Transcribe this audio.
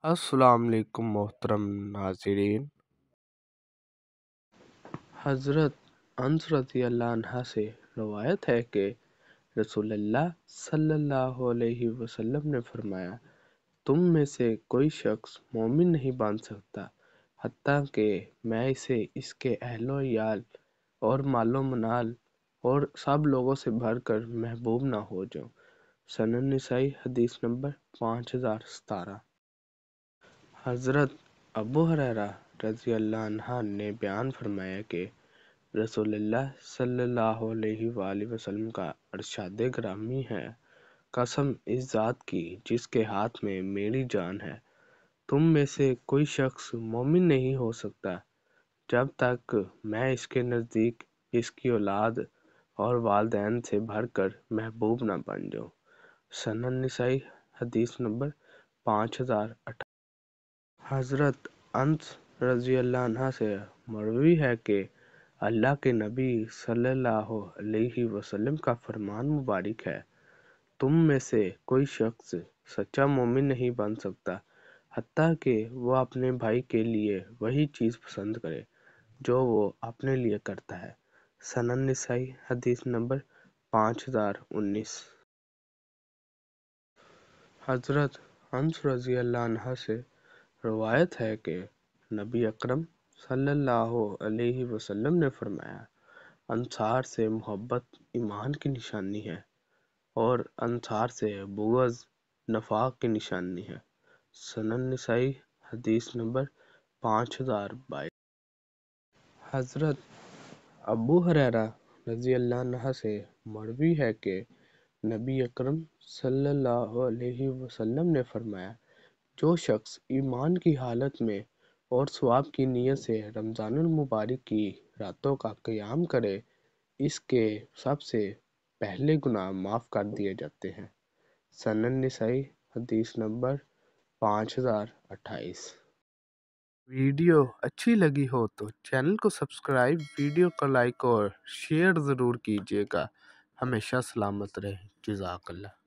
السلام علیکم محترم ناظرین۔ حضرت انس رضی اللہ عنہ سے روایت ہے کہ رسول اللہ صلی اللہ علیہ وسلم نے فرمایا، تم میں سے کوئی شخص مومن نہیں بن سکتا حتیٰ کہ میں اسے اس کے اہل و عیال اور مال و منال اور سب لوگوں سے بڑھ کر محبوب نہ ہو جاؤں۔ سنن نسائی حدیث نمبر 5017۔ حضرت ابو ہریرہ رضی اللہ عنہ نے بیان فرمایا کہ رسول اللہ صلی اللہ علیہ وآلہ وسلم کا ارشاد گرامی ہے، قسم اس ذات کی جس کے ہاتھ میں میری جان ہے، تم میں سے کوئی شخص مومن نہیں ہو سکتا جب تک میں اس کے نزدیک اس کی اولاد اور والدین سے بڑھ کر محبوب نہ بن جاؤں۔ سنن نسائی حدیث نمبر 5018۔ حضرت انس رضی اللہ عنہ سے مروی ہے کہ اللہ کے نبی صلی اللہ علیہ وسلم کا فرمان مبارک ہے، تم میں سے کوئی شخص سچا مومن نہیں بن سکتا حتیٰ کہ وہ اپنے بھائی کے لیے وہی چیز پسند کرے جو وہ اپنے لیے کرتا ہے۔ سنن نسائی حدیث نمبر 5019۔ حضرت انس رضی اللہ عنہ سے روایت ہے کہ نبی اکرم صلی اللہ علیہ وسلم نے فرمایا، انصار سے محبت ایمان کی نشانی ہے اور انصار سے بغض نفاق کی نشانی ہے۔ سنن نسائی حدیث نمبر 5022۔ حضرت ابو ہریرہ رضی اللہ عنہ سے مروی ہے کہ نبی اکرم صلی اللہ علیہ وسلم نے فرمایا، جو شخص ایمان کی حالت میں اور ثواب کی نیت سے رمضان المبارک کی راتوں کا قیام کرے، اس کے سب سے پہلے گناہ معاف کر دیے جاتے ہیں۔ سنن نسائی حدیث نمبر 5028۔ ویڈیو اچھی لگی ہو تو چینل کو سبسکرائب، ویڈیو کو لائک اور شیئر ضرور کیجیے گا۔ ہمیشہ سلامت رہیں۔ جزاک اللہ۔